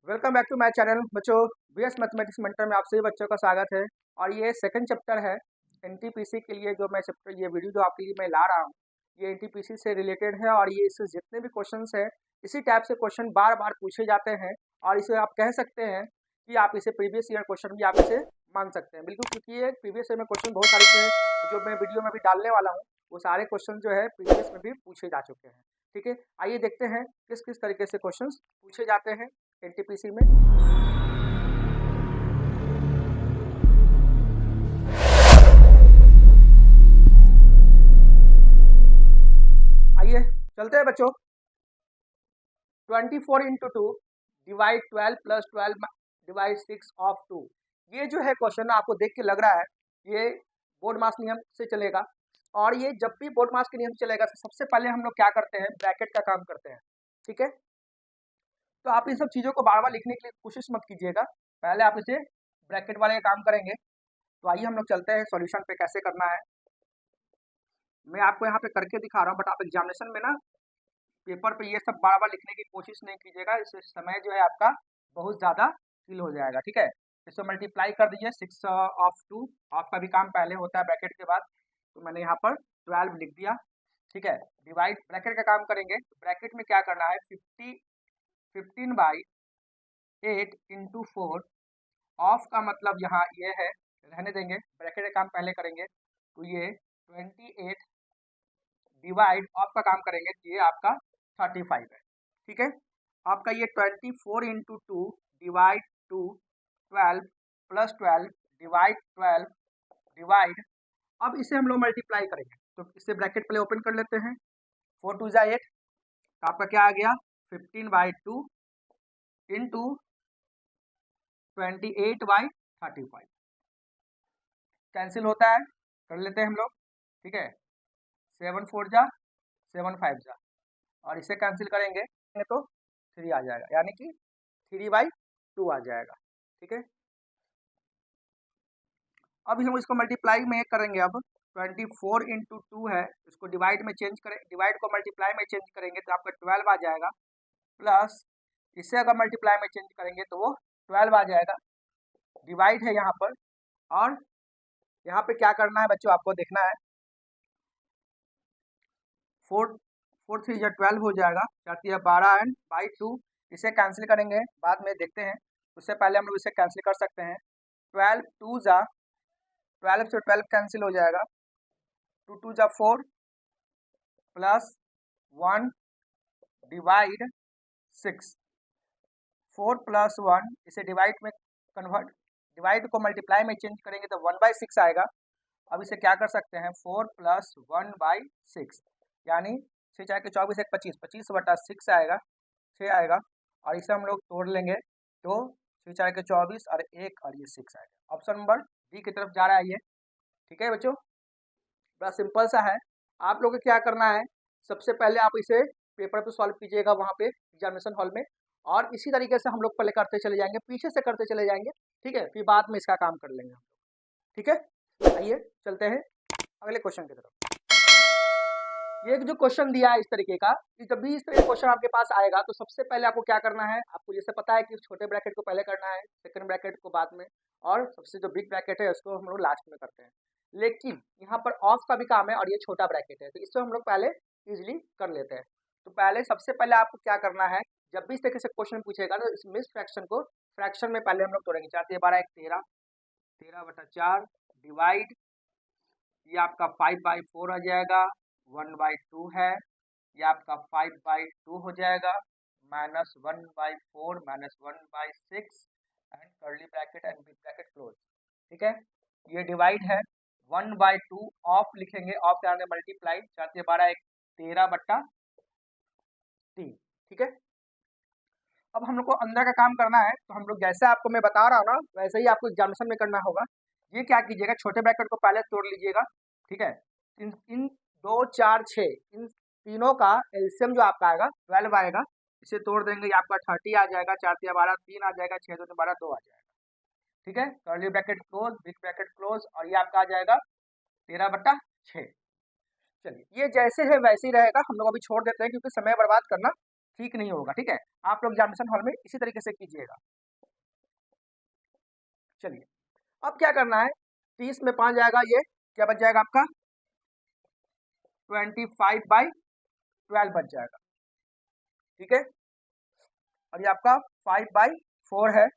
Welcome back to my channel बच्चों। BS mathematics mentor में आप सभी बच्चों का स्वागत है। और ये सेकंड चैप्टर है एनटीपीसी के लिए। जो मैं चैप्टर ये वीडियो जो आपके लिए मैं ला रहा हूँ, ये एनटीपीसी से रिलेटेड है। और ये इससे जितने भी क्वेश्चंस हैं, इसी टाइप से क्वेश्चन बार बार पूछे जाते हैं। और इसे आप कह सकते हैं कि आप इसे प्रीवियस ईयर क्वेश्चन भी आप इसे मान सकते हैं बिल्कुल, क्योंकि ये प्रीवियस ईयर में क्वेश्चन बहुत सारे से जो मैं वीडियो में भी डालने वाला हूँ, वो सारे क्वेश्चन जो है प्रीवियस में भी पूछे जा चुके हैं। ठीक है, आइए देखते हैं किस किस तरीके से क्वेश्चन पूछे जाते हैं एनटीपीसी में। आइए चलते हैं बच्चों। 24 into two divide 12 plus 12 divide 6 of 2। ये जो है क्वेश्चन आपको देख के लग रहा है ये बोर्ड मास नियम से चलेगा। और ये जब भी बोर्ड मास के नियम से चलेगा तो सबसे पहले हम लोग क्या करते हैं, ब्रैकेट का काम करते हैं। ठीक है, तो आप इन सब चीज़ों को बार बार लिखने की कोशिश मत कीजिएगा, पहले आप इसे ब्रैकेट वाले काम करेंगे। तो आइए हम लोग चलते हैं सॉल्यूशन पे कैसे करना है। मैं आपको यहाँ पे करके दिखा रहा हूँ, बट आप एग्जामिनेशन में ना पेपर पे ये सब बार बार लिखने की कोशिश नहीं कीजिएगा, इससे समय जो है आपका बहुत ज़्यादा किल हो जाएगा। ठीक है, इसको मल्टीप्लाई कर दीजिए 6 ऑफ 2। ऑफ का भी काम पहले होता है ब्रैकेट के बाद, तो मैंने यहाँ पर 12 लिख दिया। ठीक है, डिवाइड ब्रैकेट का काम करेंगे। ब्रैकेट में क्या करना है, 15/8 इंटू 4। ऑफ का मतलब यहाँ ये है, रहने देंगे, ब्रैकेट का काम पहले करेंगे। तो ये 28 डिवाइड ऑफ का काम करेंगे, तो ये आपका 35 है। ठीक है, आपका ये 24 into 2 divide 2 12 plus 12 divide 12 divide. अब इसे हम लोग मल्टीप्लाई करेंगे, तो इसे ब्रैकेट पहले ओपन कर लेते हैं। 4 2 जा 8, तो आपका क्या आ गया 15/2 इंटू 28/35। कैंसिल होता है, कर लेते हैं हम लोग। ठीक है, 7 4 जा 7 5 जा, और इसे कैंसिल करेंगे तो 3 आ जाएगा, यानी कि 3/2 आ जाएगा। ठीक है, अब हम इसको मल्टीप्लाई में करेंगे। अब 24 इंटू 2 है, इसको डिवाइड में चेंज करें, डिवाइड को मल्टीप्लाई में चेंज करेंगे तो आपका 12 आ जाएगा। प्लस इसे अगर मल्टीप्लाई में चेंज करेंगे तो वो 12 आ जाएगा। डिवाइड है यहाँ पर, और यहाँ पे क्या करना है बच्चों, आपको देखना है। 4 4 3 12 हो जाएगा, 4 12 एंड बाई 2। इसे कैंसिल करेंगे, बाद में देखते हैं। उससे पहले हम लोग इसे कैंसिल कर सकते हैं। 12 2 जा 12 से 12 कैंसिल हो जाएगा। 2 2 जा 4 प्लस 1 डिवाइड 6। 4 प्लस 1, इसे डिवाइड में कन्वर्ट, डिवाइड को मल्टीप्लाई में चेंज करेंगे तो 1/6 आएगा। अब इसे क्या कर सकते हैं, 4 प्लस 1/6, यानी 6 चार के 24 1 25, 25/6 आएगा, 6 आएगा। और इसे हम लोग तोड़ लेंगे तो 6 4 के 24 और 1 और ये 6 आएगा। ऑप्शन नंबर डी की तरफ जा रहा है ये। ठीक है बच्चों, बड़ा सिंपल सा है। आप लोग को क्या करना है, सबसे पहले आप इसे पेपर पे सॉल्व कीजिएगा वहाँ पे एग्जामिनेशन हॉल में, और इसी तरीके से हम लोग पहले करते चले जाएंगे, पीछे से करते चले जाएंगे। ठीक है, फिर बाद में इसका काम कर लेंगे हम लोग। ठीक है, आइए चलते हैं अगले क्वेश्चन की तरफ। ये जो क्वेश्चन दिया है इस तरीके का, कि जब भी इस तरह का क्वेश्चन आपके पास आएगा तो सबसे पहले आपको क्या करना है, आपको जैसे पता है कि छोटे ब्रैकेट को पहले करना है, सेकंड ब्रैकेट को बाद में, और सबसे जो बिग ब्रैकेट है उसको हम लोग लास्ट में करते हैं। लेकिन यहाँ पर ऑफ का भी काम है और ये छोटा ब्रैकेट है, तो इसको हम लोग पहले इजिली कर लेते हैं। तो पहले सबसे पहले आपको क्या करना है, जब भी इस तरीके से क्वेश्चन पूछेगा तो इस मिस फ्रैक्शन को फ्रैक्शन में पहले हम लोग तोड़ेंगे। 4 12 1 13, 13/4 डिवाइड, ये आपका 5/4 आ जाएगा, 1/2 है, ये आपका 5/2 हो जाएगा, minus 1/4 minus 1/6 and curly bracket and big bracket close. ठीक है, ये डिवाइड है, 1/2 ऑफ लिखेंगे, ऑफ कराने मल्टीप्लाई, 4 12 1 13/3। ठीक है, अब हम लोग को अंदर का काम करना है, तो हम लोग जैसे आपको मैं बता रहा हूँ ना, वैसे ही आपको एग्जामिनेशन में करना होगा। ये क्या कीजिएगा, छोटे ब्रैकेट को पहले तोड़ लीजिएगा। ठीक है, इन 2 4 6 इन तीनों का एलसीएम जो आपका आएगा 12 आएगा। इसे तोड़ देंगे, ये आपका 30 आ जाएगा, 4 12 3 आ जाएगा, 6 2 12 2 आ जाएगा। ठीक है, curly bracket close, big bracket close, और ये आपका आ जाएगा 13/6। चलिए, ये जैसे है वैसे ही रहेगा, हम लोग अभी छोड़ देते हैं क्योंकि समय बर्बाद करना ठीक नहीं होगा। ठीक है, आप लोग एग्जामिनेशन हॉल में इसी तरीके से कीजिएगा। चलिए, अब क्या करना है, 30 में 5 जाएगा, ये क्या बच जाएगा आपका 25/12 बच जाएगा। ठीक है, और ये आपका 5/4 है,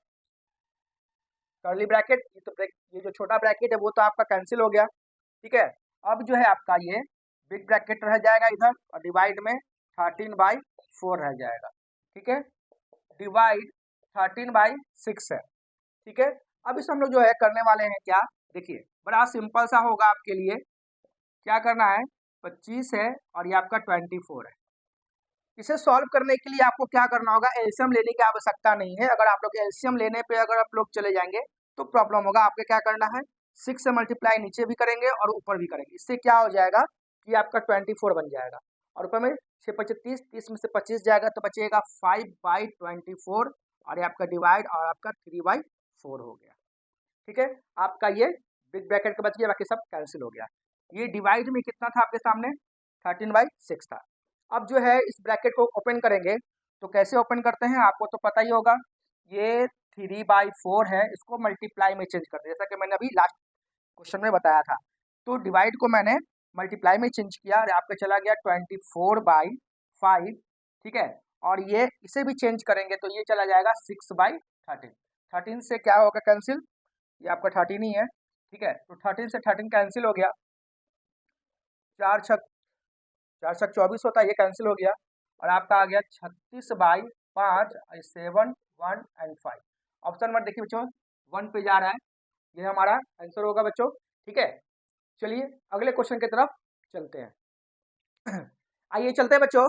कर्ली ब्रैकेट, ये जो छोटा ब्रैकेट है वो तो आपका कैंसिल हो गया। ठीक है, अब जो है आपका ये बिग ब्रैकेट रह जाएगा इधर, और डिवाइड में 13/4 रह जाएगा। ठीक है, डिवाइड 13/6 है। ठीक है, अब इस हम लोग जो है करने वाले हैं क्या, देखिए बड़ा सिंपल सा होगा आपके लिए। क्या करना है, 25 है और ये आपका 24 है। इसे सॉल्व करने के लिए आपको क्या करना होगा, एलसीएम लेने की आवश्यकता नहीं है। अगर आप लोग एलसीएम लेने पे अगर आप लोग चले जाएंगे तो प्रॉब्लम होगा। आपके क्या करना है, 6 से मल्टीप्लाई नीचे भी करेंगे और ऊपर भी करेंगे। इससे क्या हो जाएगा कि आपका 24 बन जाएगा, और ऊपर में 6 25 30 में से 25 जाएगा तो बचेगा 5/24, और ये आपका डिवाइड और आपका 3/4 हो गया। ठीक है, आपका ये बिग ब्रैकेट का बच गया, बाकी सब कैंसिल हो गया। ये डिवाइड में कितना था आपके सामने, 13/6 था। अब जो है इस ब्रैकेट को ओपन करेंगे तो कैसे ओपन करते हैं आपको तो पता ही होगा। ये 3/4 है, इसको मल्टीप्लाई में चेंज कर दिया, जैसा कि मैंने अभी लास्ट क्वेश्चन में बताया था। तो डिवाइड को मैंने मल्टीप्लाई में चेंज किया और आपका चला गया 24/5। ठीक है, और ये इसे भी चेंज करेंगे तो ये चला जाएगा 6/13। 13 से क्या होगा कैंसिल, ये आपका 13 ही है। ठीक है, तो 13 से 13 कैंसिल हो गया, 4 छक 24 होता है, ये कैंसिल हो गया, और आपका आ गया 36/5, 7 1 एंड 5। ऑप्शन नंबर देखिए बच्चों 1 पे जा रहा है, ये हमारा आंसर होगा बच्चों। ठीक है, चलिए अगले क्वेश्चन की तरफ चलते हैं। आइए चलते हैं बच्चों।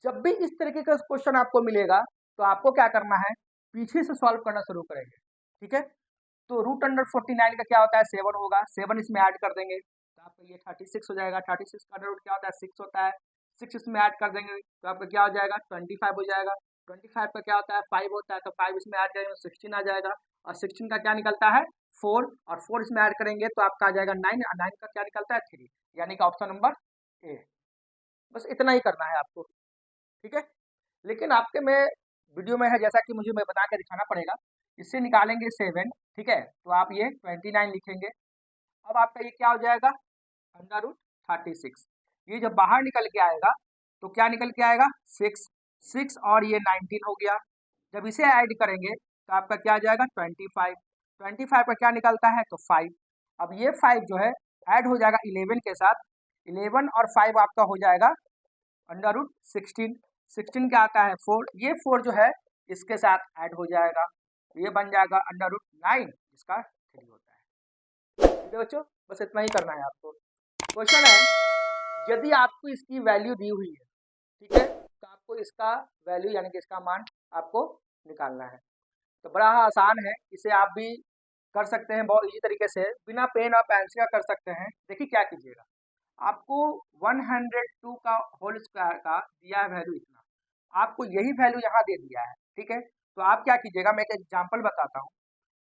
जब भी इस तरीके का क्वेश्चन आपको मिलेगा तो आपको क्या करना है, पीछे से सॉल्व करना शुरू करेंगे। ठीक है, तो √49 का क्या होता है, 7 होगा, 7 इसमें ऐड कर देंगे तो आपका ये 36 हो जाएगा। 36 का अंडर रूट क्या होता है, 6 होता है, 6 इसमें ऐड कर देंगे तो आपका क्या हो जाएगा 25 हो जाएगा। 25 का क्या होता है, 5 होता है, तो 5 इसमें ऐड करेंगे 16 आ जाएगा, और 16 का क्या निकलता है 4, और 4 इसमें ऐड करेंगे तो आपका आ जाएगा 9, और 9 का क्या निकलता है 3, यानी कि ऑप्शन नंबर ए। बस इतना ही करना है आपको। ठीक है, लेकिन आपके में वीडियो में है जैसा कि मुझे मैं बना के दिखाना पड़ेगा। इससे निकालेंगे 7, ठीक है, तो आप ये 29 लिखेंगे। अब आपका ये क्या हो जाएगा, √36। ये जब बाहर निकल के आएगा तो क्या निकल के आएगा 6, 6 और ये 19 हो गया। जब इसे ऐड करेंगे तो आपका क्या आ जाएगा 25, 25 का क्या निकलता है तो 5। अब ये 5 जो है ऐड हो जाएगा 11 के साथ, 11 और 5 आपका हो जाएगा √16। 16 क्या आता है 4, ये 4 जो है इसके साथ ऐड हो जाएगा, ये बन जाएगा √9 जिसका 3 होता है। ठीक है बच्चों, बस इतना ही करना है आपको। क्वेश्चन है, यदि आपको इसकी वैल्यू दी हुई है, ठीक है, तो आपको इसका वैल्यू यानी कि इसका मान आपको निकालना है। तो बड़ा आसान है, इसे आप भी कर सकते हैं बहुत इजी तरीके से, बिना पेन और पेंसिल का कर सकते हैं। देखिए क्या कीजिएगा, आपको 102 का होल स्क्वायर का दिया है वैल्यू इतना, आपको यही वैल्यू यहाँ दे दिया है। ठीक है, तो आप क्या कीजिएगा, मैं एक एग्जांपल बताता हूँ।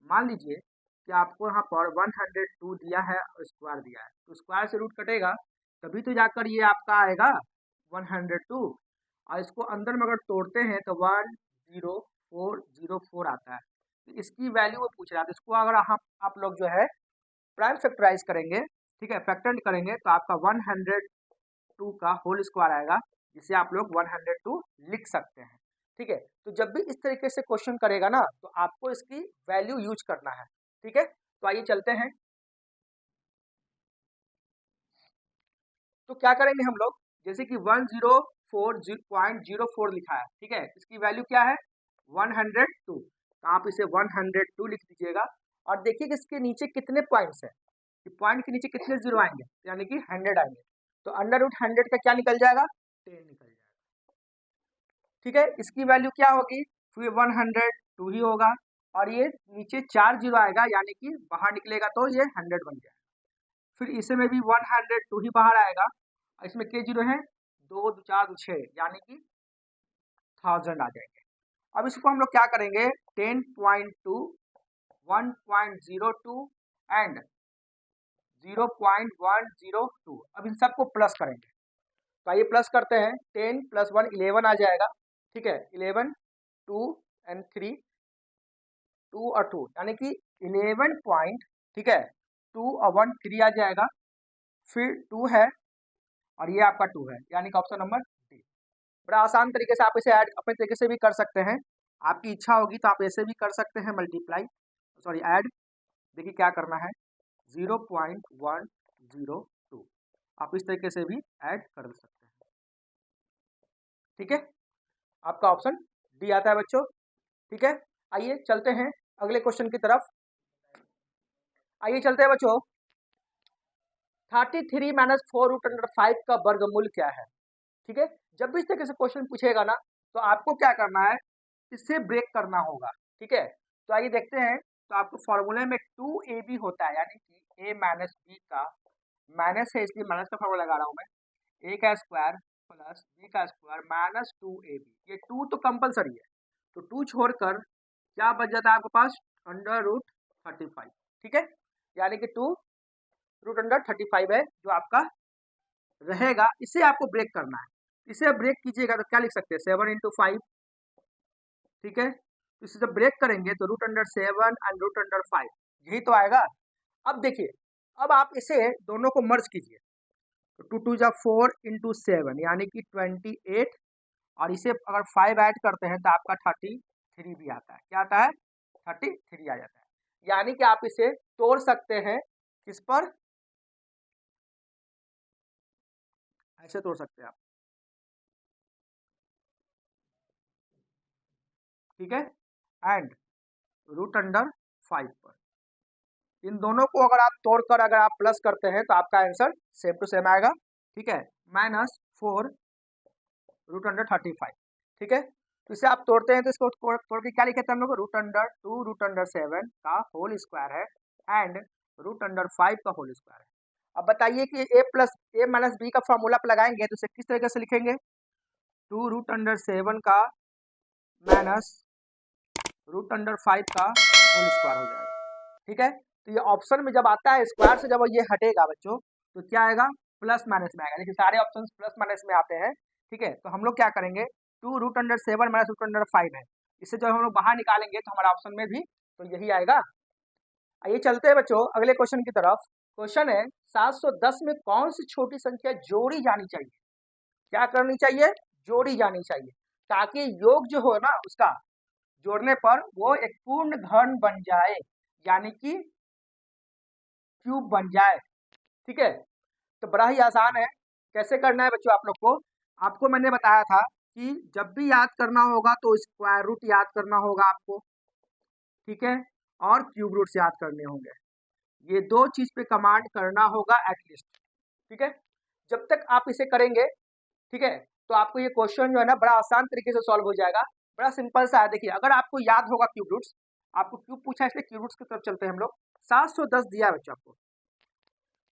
मान लीजिए कि आपको यहाँ पर 102 दिया है और स्क्वायर दिया है, तो स्क्वायर से रूट कटेगा तभी तो जाकर ये आपका आएगा 102, और इसको अंदर में अगर तोड़ते हैं तो 10404 आता है। तो इसकी वैल्यू वो पूछ रहा है, तो इसको अगर आप लोग जो है प्राइम फैक्टराइज करेंगे, ठीक है, फैक्टर करेंगे तो आपका 102 का होल स्क्वायर आएगा, जिसे आप लोग 102 लिख सकते हैं। ठीक है, तो जब भी इस तरीके से क्वेश्चन करेगा ना तो आपको इसकी वैल्यू यूज करना है। ठीक है, तो आइए चलते हैं। तो क्या करेंगे हम लोग, जैसे कि 104.04 लिखा है, ठीक है, इसकी वैल्यू क्या है 102, तो आप इसे 102 लिख दीजिएगा। और देखिए कि इसके नीचे कितने पॉइंट्स हैं, कि पॉइंट के नीचे कितने जीरो आएंगे, यानी कि 100 आएंगे, तो √100 का क्या निकल जाएगा 10 निकल जाएगा। ठीक है, इसकी वैल्यू क्या होगी, फिर 102 ही होगा, और ये नीचे 4 जीरो आएगा, यानी कि बाहर निकलेगा तो ये 100 बन जाएगा। फिर इसे में भी 102 ही बाहर आएगा, और इसमें के जीरो है 2 2 4 2 6, यानी कि 1000 आ जाएंगे। अब इसको हम लोग क्या करेंगे, 10.2, 1.02 एंड 0.102, अब इन सबको प्लस करेंगे। तो आइए प्लस करते हैं, 10 + 1 11 आ जाएगा, ठीक है। 11 2 एंड 3 2 और 2 यानी कि 11 पॉइंट, ठीक है। 2 और 1 3 आ जाएगा, फिर 2 है और ये आपका 2 है, यानी कि ऑप्शन नंबर डी। बड़ा आसान तरीके से आप इसे ऐड अपने तरीके से भी कर सकते हैं, आपकी इच्छा होगी तो आप ऐसे भी कर सकते हैं, मल्टीप्लाई सॉरी ऐड। देखिए क्या करना है, 0.102 आप इस तरीके से भी ऐड कर सकते हैं, ठीक है। आपका ऑप्शन डी आता है बच्चों, ठीक है। आइए चलते हैं अगले क्वेश्चन की तरफ। आइए चलते हैं बच्चों, 33 - 4√5 का वर्गमूल क्या है, ठीक है। जब भी इस तरीके से क्वेश्चन पूछेगा ना, तो आपको क्या करना है, इससे ब्रेक करना होगा, ठीक है। तो आइए देखते हैं, तो आपको फॉर्मूले में 2ab होता है, यानी कि a - b का माइनस है, इसलिए माइनस का फॉर्मूला लगा रहा हूँ मैं, a का स्क्वायर प्लस b का स्क्वायर माइनस 2ab। ये 2 तो कंपलसरी है, तो 2 छोड़कर क्या बच जाता है आपके पास, √35, ठीक है। यानी कि 2√35 है जो आपका रहेगा, इसे आपको ब्रेक करना है। इसे ब्रेक कीजिएगा तो क्या लिख सकते हैं, 7 × 5, ठीक है। तो इसे जब ब्रेक करेंगे तो √7 एंड √5 यही तो आएगा। अब देखिए, अब आप इसे दोनों को मर्ज कीजिए, तो 2 2 4 × 7 यानी कि 28, और इसे अगर 5 ऐड करते हैं तो आपका 33 भी आता है। क्या आता है, 33 आ जाता है। यानी कि आप इसे तोड़ सकते हैं, किस पर, ऐसे तोड़ सकते हैं आप, ठीक है, एंड √5 पर। इन दोनों को अगर आप तोड़कर अगर आप प्लस करते हैं तो आपका आंसर सेम टू सेम आएगा, ठीक है, -4√35, ठीक है। तो इसे आप तोड़ते हैं तो इसको तोड़ के क्या लिखे थे हम लोग, √2√7 का होल स्क्वायर है एंड √5 का होल स्क्वायर है। अब बताइए कि a - b का फॉर्मूला आप लगाएंगे तो इसे किस तरीके से लिखेंगे, 2√7 का माइनस √5 का होल स्क्वायर हो जाएगा, ठीक है। तो ये ऑप्शन में जब आता है स्क्वायर से, जब ये हटेगा बच्चों तो क्या आएगा, प्लस माइनस में आएगा। देखिए सारे ऑप्शन प्लस माइनस में आते हैं, ठीक है। तो हम लोग क्या करेंगे, 2√7 माइनस √5 है, इससे जब हम लोग बाहर निकालेंगे तो हमारा ऑप्शन में भी तो यही आएगा। आइए चलते हैं बच्चों अगले क्वेश्चन की तरफ। क्वेश्चन है, 710 में कौन सी छोटी संख्या जोड़ी जानी चाहिए, क्या करनी चाहिए, जोड़ी जानी चाहिए, ताकि योग जो हो ना उसका जोड़ने पर वो एक पूर्ण घन बन जाए, यानी कि क्यूब बन जाए, ठीक है। तो बड़ा ही आसान है, कैसे करना है बच्चों आप लोग को, आपको मैंने बताया था कि जब भी याद करना होगा तो स्क्वायर रूट याद करना होगा आपको, ठीक है, और क्यूब रूट याद करने होंगे। ये दो चीज पे कमांड करना होगा एटलीस्ट, ठीक है। जब तक आप इसे करेंगे, ठीक है, तो आपको ये क्वेश्चन जो है ना बड़ा आसान तरीके से सॉल्व हो जाएगा। बड़ा सिंपल सा है, देखिए अगर आपको याद होगा क्यूब रूट्स, आपको क्यूब पूछा है इसलिए क्यूब रूट्स की तरफ चलते हैं हम लोग। 710 दिया है बच्चों आपको,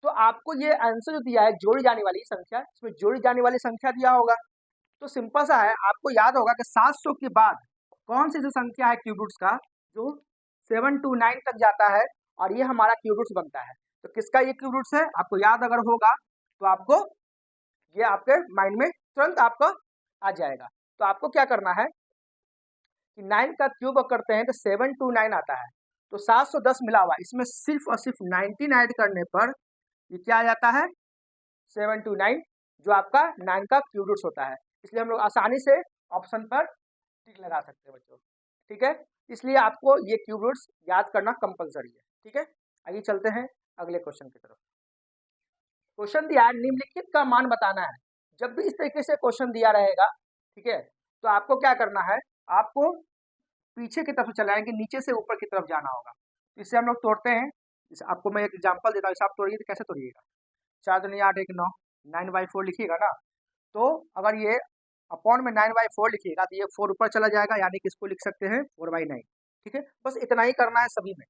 तो आपको ये आंसर जो दिया है जोड़ी जाने वाली संख्या, इसमें जोड़ी जाने वाली संख्या दिया होगा। तो सिंपल सा है, आपको याद होगा कि 700 के बाद कौन सी ऐसी संख्या है क्यूब रूट्स का जो 7 to 9 तक जाता है और ये हमारा क्यूब रूट्स बनता है। तो किसका ये क्यूब रूट्स है, आपको याद अगर होगा तो आपको ये आपके माइंड में तुरंत आपको आ जाएगा। तो आपको क्या करना है कि 9 का क्यूब करते हैं तो 7 to 9 आता है, तो 710 मिला हुआ, इसमें सिर्फ और सिर्फ 19 ऐड करने पर ये क्या आ जाता है, 7 to 9, जो आपका 9 का क्यूब रूट्स होता है। इसलिए हम लोग आसानी से ऑप्शन पर टिक लगा सकते हैं बच्चों, ठीक है। इसलिए आपको ये क्यूब रूट्स याद करना कंपलसरी है, ठीक है। आइए चलते हैं अगले क्वेश्चन की तरफ। क्वेश्चन दिया है, निम्नलिखित का मान बताना है। जब भी इस तरीके से क्वेश्चन दिया रहेगा, ठीक है, तो आपको क्या करना है, आपको पीछे की तरफ चलाएं कि नीचे से ऊपर की तरफ जाना होगा। तो इससे हम लोग तोड़ते हैं, इस आपको मैं एक एग्जांपल देता हूँ, इसे आप तोड़िए तो कैसे तोड़िएगा, 4 दूनी 8 1 9, 9/4 लिखिएगा ना, तो अगर ये अपॉन में 9/4 लिखिएगा तो ये 4 ऊपर चला जाएगा, यानी कि इसको लिख सकते हैं 4/9, ठीक है। बस इतना ही करना है सभी में,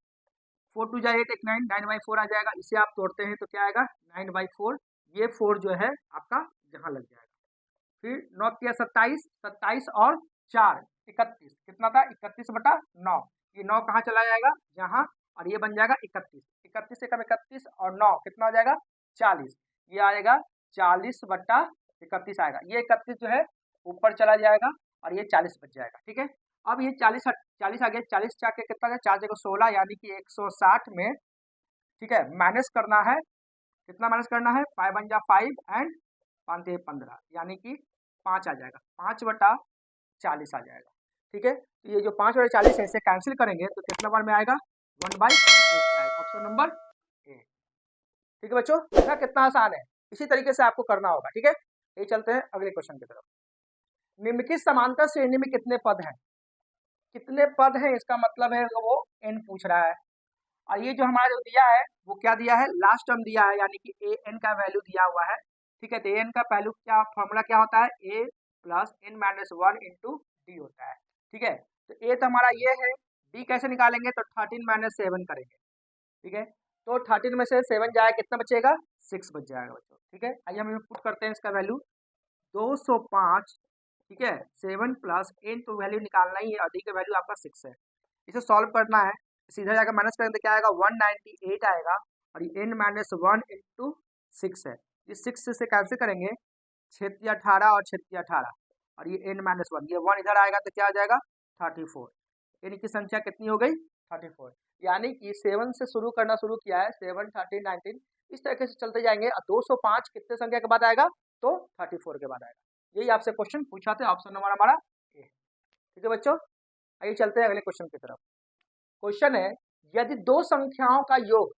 4 2 जा 8 1 9, 9/4 आ जाएगा। इसे आप तोड़ते हैं तो क्या आएगा, 9/4, ये 4 जो है आपका यहाँ लग जाएगा। फिर 9 किया 27, 27 और 4 31, कितना था, 31/9, ये 9 कहाँ चला जाएगा, यहाँ, और ये बन जाएगा 31, 31 से कम 31 और 9 कितना हो जाएगा, 40, ये आएगा 40/9, 31 आएगा। ये 31 जो है ऊपर चला जाएगा और ये 40 बच जाएगा। ठीक है, अब ये 40 40 आ गया, 40 चार के कितना है, 4 जगह 16 यानी कि 160 में, ठीक है, माइनस करना है। कितना माइनस करना है, 5 1 जा 5 एंड 5 3 15 यानी कि 5 आ जाएगा, 5/40 आ जाएगा। ठीक है, तो ये जो 5/40 है इसे कैंसिल करेंगे तो कितना बार में आएगा, 1/8 आएगा, ऑप्शन नंबर ए। ठीक है बच्चों, देखा कितना आसान है, इसी तरीके से आपको करना होगा। ठीक है, ये चलते हैं अगले क्वेश्चन की तरफ। निम्नलिखित समांतर श्रेणी में कितने पद हैं, कितने पद हैं इसका मतलब है वो n पूछ रहा है। और ये जो हमारा जो दिया है वो क्या दिया है, लास्ट टर्म दिया है यानी कि ए एन का वैल्यू दिया हुआ है। ठीक है, तो ए एन का वैल्यू क्या, फॉर्मूला क्या होता है, A plus N minus 1 into D होता है। ठीक है, तो ए तो हमारा ये है, डी कैसे निकालेंगे, तो 13 माइनस 7 करेंगे। ठीक है, तो 13 में से 7 जाए कितना बचेगा, 6 बच जाएगा बच्चों। ठीक है, आइए हम पुट करते हैं इसका वैल्यू 205। ठीक है, 7 प्लस एन तो वैल्यू निकालना ही है और डी का वैल्यू आपका 6 है। इसे सॉल्व करना है, सीधा जाकर माइनस करेंगे तो क्या आएगा, 198 आएगा और ये n माइनस 1 इंटू 6 है। ये 6 से कैंसिल करेंगे, 6 18 और 6 18 और ये n माइनस 1, ये 1 इधर आएगा तो क्या आ जाएगा, 34। n की संख्या कितनी हो गई, 34। यानी कि 7 से शुरू करना शुरू किया है, 7 13 19 इस तरीके से चलते जाएंगे और 205 कितने संख्या के बाद आएगा, तो 34 के बाद आएगा। यही आपसे क्वेश्चन पूछा था, ऑप्शन नंबर हमारा ए। ठीक है बच्चों, आइए चलते हैं अगले क्वेश्चन की तरफ। क्वेश्चन है, यदि दो संख्याओं का योग,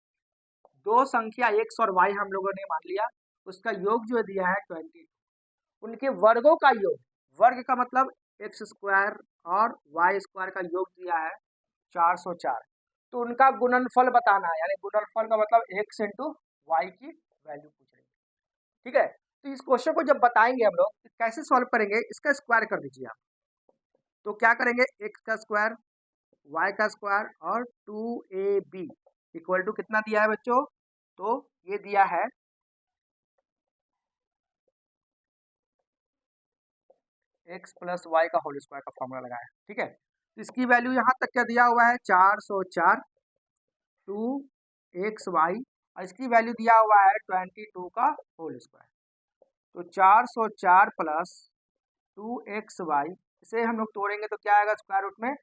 दो संख्या x और y हम लोगों ने मान लिया, उसका योग जो दिया है 22, उनके वर्गों का योग, वर्ग का मतलब x स्क्वायर और y स्क्वायर का योग दिया है 404, तो उनका गुणनफल बताना है, यानी गुणनफल का मतलब x इंटू वाई की वैल्यू पूछ रही है। ठीक है, तो इस क्वेश्चन को जब बताएंगे हम लोग कैसे सॉल्व करेंगे, इसका स्क्वायर कर दीजिए आप। तो क्या करेंगे, x का स्क्वायर, y का स्क्वायर और 2ab इक्वल टू कितना दिया है बच्चों, तो ये दिया है x प्लस वाई का होल स्क्वायर का फॉर्मूला लगाया है। ठीक है, तो इसकी वैल्यू यहाँ तक क्या दिया हुआ है, 404 2xy और इसकी वैल्यू दिया हुआ है 22 का होल स्क्वायर। तो 404 प्लस 2xy, इसे हम लोग तोड़ेंगे तो क्या आएगा, स्क्वायर रूट में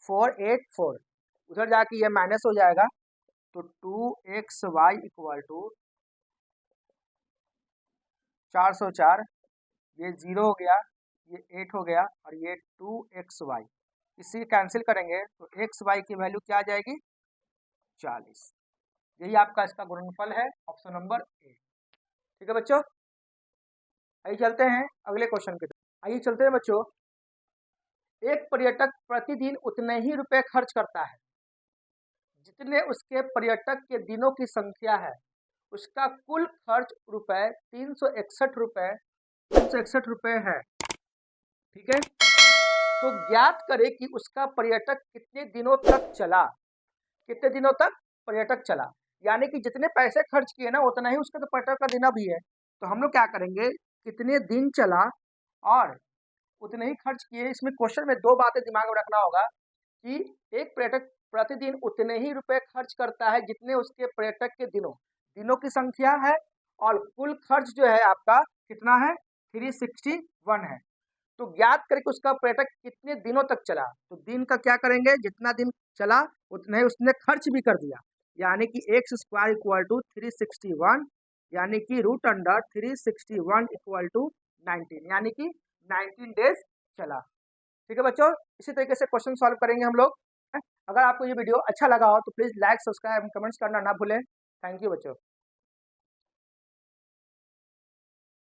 484, उधर जाके ये माइनस हो जाएगा, तो 2xy इक्वल टू 404, ये 0 हो गया, ये 8 हो गया और ये 2xy, इसी कैंसिल करेंगे तो xy की वैल्यू क्या आ जाएगी, 40। यही आपका इसका गुणनफल है, ऑप्शन नंबर ए। ठीक है बच्चों, आइए चलते हैं अगले क्वेश्चन की तरफ। आइए चलते हैं बच्चों, एक पर्यटक प्रतिदिन उतने ही रुपए खर्च करता है जितने उसके पर्यटक के दिनों की संख्या है, उसका कुल खर्च रुपए 361 रुपए है। ठीक है, तो ज्ञात करें कि उसका पर्यटक कितने दिनों तक चला, कितने दिनों तक पर्यटक चला, यानी कि जितने पैसे खर्च किए ना उतना ही उसका तो पर्यटक का दिन भी है। तो हम लोग क्या करेंगे, कितने दिन चला और उतने ही खर्च किए। इसमें क्वेश्चन में दो बातें दिमाग में रखना होगा कि एक पर्यटक प्रतिदिन उतने ही रुपए खर्च करता है जितने उसके पर्यटक के दिनों की संख्या है, और कुल खर्च जो है आपका कितना है, 361 है। तो ज्ञात करके उसका पर्यटक कितने दिनों तक चला, तो दिन का क्या करेंगे, जितना दिन चला उतना ही उसने खर्च भी कर दिया, यानी कि एक्स स्क्वायर इक्वल टू 361, यानी कि रूट अंडर 361 इक्वल टू 19, यानी कि 19 डेज चला। ठीक है बच्चों, इसी तरीके से क्वेश्चन सॉल्व करेंगे हम लोग। अगर आपको ये वीडियो अच्छा लगा हो तो प्लीज़ लाइक सब्सक्राइब कमेंट्स करना ना भूलें। थैंक यू बच्चों।